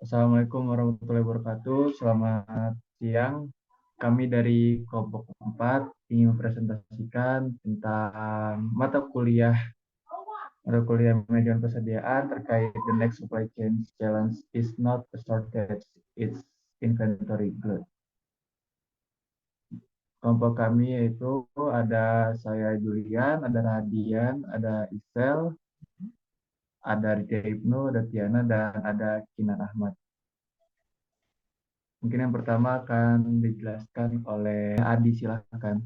Assalamualaikum warahmatullahi wabarakatuh. Selamat siang. Kami dari kelompok 4 ingin mempresentasikan tentang mata kuliah manajemen persediaan terkait the next supply chain challenge is not a shortage, it's inventory glut. Kelompok kami yaitu ada saya Julian, ada Radian, ada Isel, ada Rika Ibnu, ada Tiana, dan ada Kinar Ahmad. Mungkin yang pertama akan dijelaskan oleh Adi, silahkan.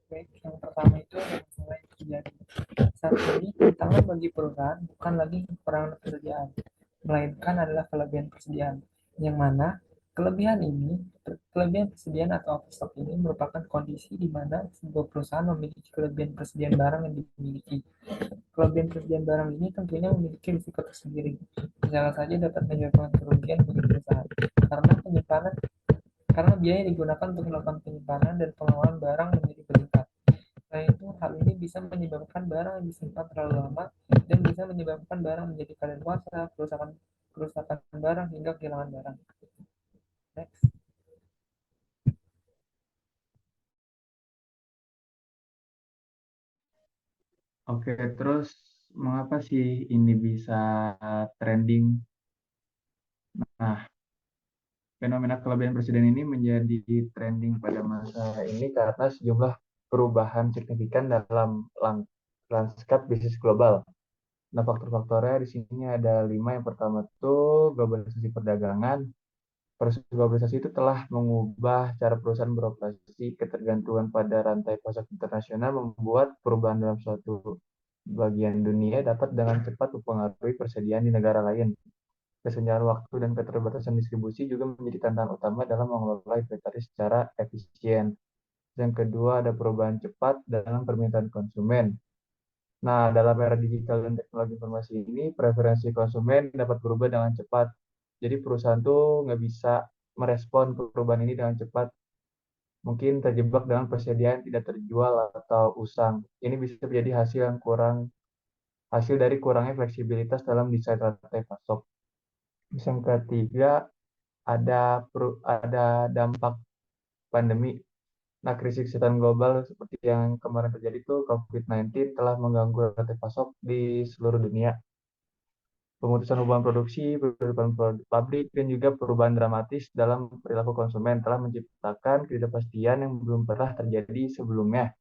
Baik, yang pertama itu adalah masalah yang terjadi. Saat ini, tantangan bagi perusahaan bukan lagi kekurangan persediaan, melainkan adalah kelebihan persediaan. Yang mana kelebihan persediaan atau overstock ini merupakan kondisi di mana sebuah perusahaan memiliki kelebihan persediaan barang yang dimiliki. Kelebihan persediaan barang ini tentunya memiliki risiko tersendiri. Misalnya saja dapat menyebabkan kerugian bagi perusahaan karena biaya yang digunakan untuk melakukan penyimpanan dan pengelolaan barang menjadi meningkat. Selain itu, hal ini bisa menyebabkan barang yang disimpan terlalu lama dan bisa menyebabkan barang menjadi kadaluarsa, kerusakan barang hingga kehilangan barang. Next. Oke, terus mengapa sih ini bisa trending? Nah, fenomena kelebihan presiden ini menjadi trending pada masa ini karena sejumlah perubahan signifikan dalam lanskap bisnis global. Nah, faktor-faktornya di sini ada 5. Yang pertama itu globalisasi perdagangan. Proses globalisasi itu telah mengubah cara perusahaan beroperasi. Ketergantungan pada rantai pasok internasional membuat perubahan dalam suatu bagian dunia dapat dengan cepat mempengaruhi persediaan di negara lain. Kesenjangan waktu dan keterbatasan distribusi juga menjadi tantangan utama dalam mengelola inventory secara efisien. Yang kedua, ada perubahan cepat dalam permintaan konsumen. Nah, dalam era digital dan teknologi informasi ini, preferensi konsumen dapat berubah dengan cepat. Jadi perusahaan tuh nggak bisa merespon perubahan ini dengan cepat. Mungkin terjebak dalam persediaan tidak terjual atau usang. Ini bisa menjadi hasil dari kurangnya fleksibilitas dalam desain rantai pasok. Yang ketiga, ada dampak pandemi. Nah, krisis kesehatan global seperti yang kemarin terjadi itu COVID-19 telah mengganggu rantai pasok di seluruh dunia. Pemutusan hubungan produksi, penutupan pabrik, dan juga perubahan dramatis dalam perilaku konsumen telah menciptakan ketidakpastian yang belum pernah terjadi sebelumnya.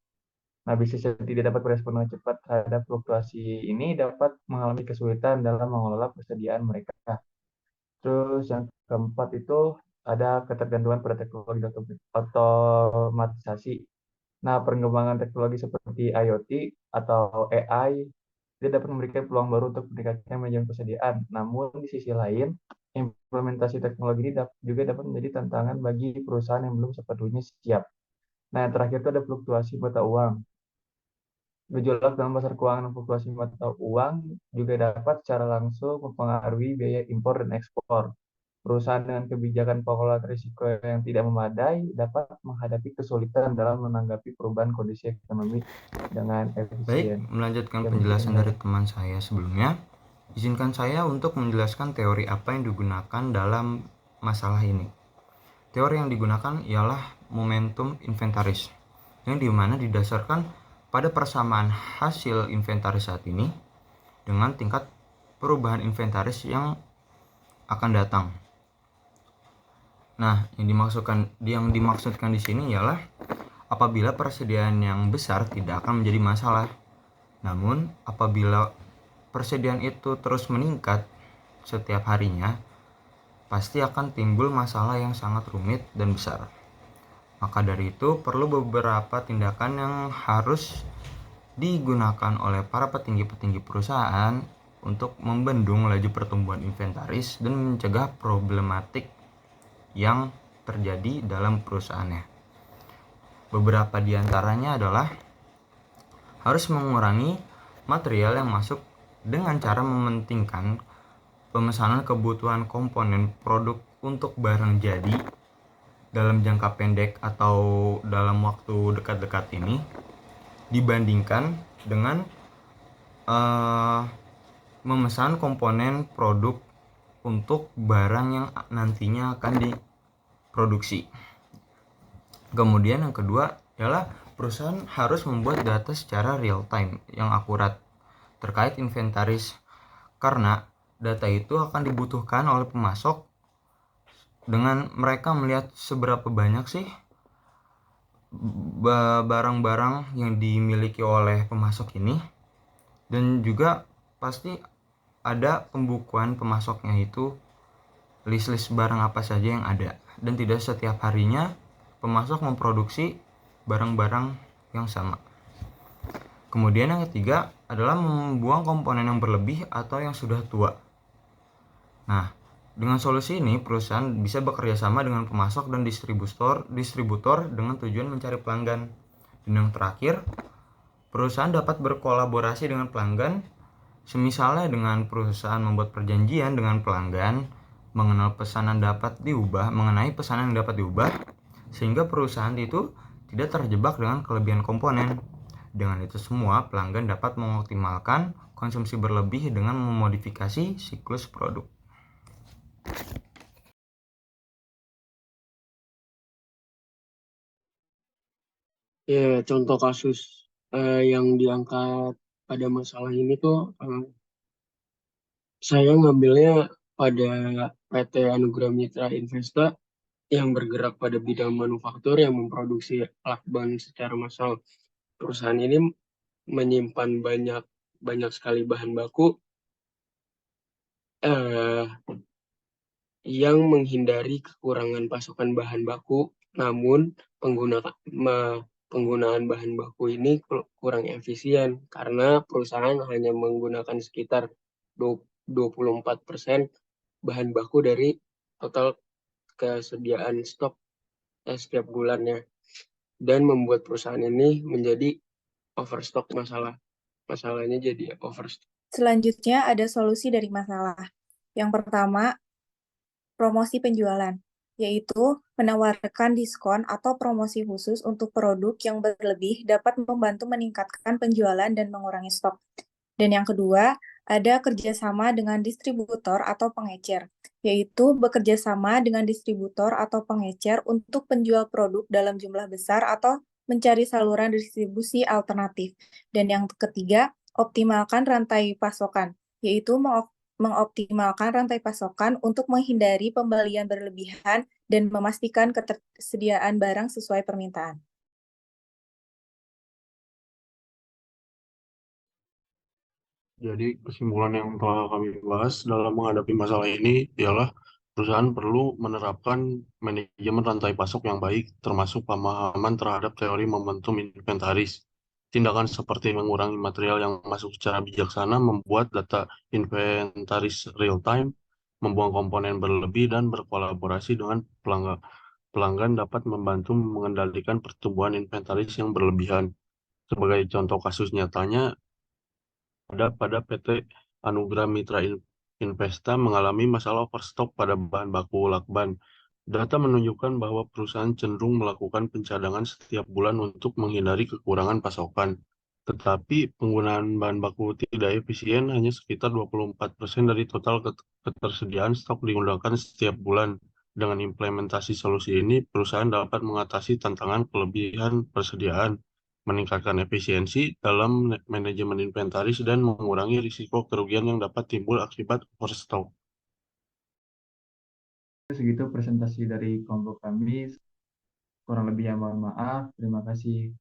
Nah, bisnis yang tidak dapat merespon dengan cepat terhadap fluktuasi ini dapat mengalami kesulitan dalam mengelola persediaan mereka. Terus yang keempat itu ada ketergantungan pada teknologi otomatisasi. Nah, perkembangan teknologi seperti IoT atau AI dia dapat memberikan peluang baru untuk meningkatkan manajemen persediaan. Namun di sisi lain, implementasi teknologi ini juga dapat menjadi tantangan bagi perusahaan yang belum sepenuhnya siap. Nah, yang terakhir itu ada fluktuasi mata uang. Gejolak dalam pasar keuangan dan fluktuasi mata uang juga dapat secara langsung mempengaruhi biaya impor dan ekspor. Perusahaan dengan kebijakan pengelolaan risiko yang tidak memadai dapat menghadapi kesulitan dalam menanggapi perubahan kondisi ekonomi dengan Baik, efisien. melanjutkan Ya, mungkin penjelasan dari saya. teman saya sebelumnya. Izinkan saya untuk menjelaskan teori apa yang digunakan dalam masalah ini. Teori yang digunakan ialah momentum inventaris, yang dimana didasarkan pada persamaan hasil inventaris saat ini dengan tingkat perubahan inventaris yang akan datang. Nah, yang dimaksudkan di sini ialah apabila persediaan yang besar tidak akan menjadi masalah. Namun, apabila persediaan itu terus meningkat setiap harinya, pasti akan timbul masalah yang sangat rumit dan besar. Maka dari itu, perlu beberapa tindakan yang harus digunakan oleh para petinggi-petinggi perusahaan untuk membendung laju pertumbuhan inventaris dan mencegah problematik yang terjadi dalam perusahaannya. Beberapa di antaranya adalah harus mengurangi material yang masuk dengan cara mementingkan pemesanan kebutuhan komponen produk untuk barang jadi dalam jangka pendek atau dalam waktu dekat-dekat ini dibandingkan dengan eh, memesan komponen produk untuk barang yang nantinya akan diproduksi. Kemudian yang kedua adalah perusahaan harus membuat data secara real time yang akurat terkait inventaris, karena data itu akan dibutuhkan oleh pemasok dengan mereka melihat seberapa banyak sih barang-barang yang dimiliki oleh pemasok ini, dan juga pasti ada pembukuan pemasoknya, itu list-list barang apa saja yang ada, dan tidak setiap harinya pemasok memproduksi barang-barang yang sama. Kemudian yang ketiga adalah membuang komponen yang berlebih atau yang sudah tua. Nah, dengan solusi ini perusahaan bisa bekerja sama dengan pemasok dan distributor dengan tujuan mencari pelanggan. Dan yang terakhir, perusahaan dapat berkolaborasi dengan pelanggan, semisalnya dengan perusahaan membuat perjanjian dengan pelanggan mengenai pesanan yang dapat diubah, sehingga perusahaan itu tidak terjebak dengan kelebihan komponen. Dengan itu semua, pelanggan dapat mengoptimalkan konsumsi berlebih dengan memodifikasi siklus produk. Ya, contoh kasus yang diangkat pada masalah ini tuh saya ngambilnya pada PT Anugrah Mitra Investa yang bergerak pada bidang manufaktur yang memproduksi lakban secara massal. Perusahaan ini menyimpan banyak banyak sekali bahan baku eh, yang menghindari kekurangan pasokan bahan baku, namun penggunaan bahan baku ini kurang efisien karena perusahaan hanya menggunakan sekitar 24% bahan baku dari total kesediaan stok setiap bulannya, dan membuat perusahaan ini menjadi overstock. Masalahnya jadi overstock. Selanjutnya ada solusi dari masalah. Yang pertama, promosi penjualan, yaitu menawarkan diskon atau promosi khusus untuk produk yang berlebih dapat membantu meningkatkan penjualan dan mengurangi stok. Dan yang kedua, ada kerjasama dengan distributor atau pengecer, yaitu bekerja sama dengan distributor atau pengecer untuk penjual produk dalam jumlah besar atau mencari saluran distribusi alternatif. Dan yang ketiga, optimalkan rantai pasokan, yaitu mengoptimalkan rantai pasokan untuk menghindari pembelian berlebihan dan memastikan ketersediaan barang sesuai permintaan. Jadi kesimpulan yang telah kami bahas dalam menghadapi masalah ini ialah perusahaan perlu menerapkan manajemen rantai pasok yang baik, termasuk pemahaman terhadap teori momentum inventaris. Tindakan seperti mengurangi material yang masuk secara bijaksana, membuat data inventaris real time, membuang komponen berlebih, dan berkolaborasi dengan pelanggan dapat membantu mengendalikan pertumbuhan inventaris yang berlebihan. Sebagai contoh kasus nyatanya, pada PT Anugrah Mitra Investa mengalami masalah overstock pada bahan baku lakban. Data menunjukkan bahwa perusahaan cenderung melakukan pencadangan setiap bulan untuk menghindari kekurangan pasokan. Tetapi penggunaan bahan baku tidak efisien, hanya sekitar 24% dari total ketersediaan stok digunakan setiap bulan. Dengan implementasi solusi ini, perusahaan dapat mengatasi tantangan kelebihan persediaan, meningkatkan efisiensi dalam manajemen inventaris, dan mengurangi risiko kerugian yang dapat timbul akibat overstock. Segitu presentasi dari kelompok kami. Kurang lebih mohon maaf. Terima kasih.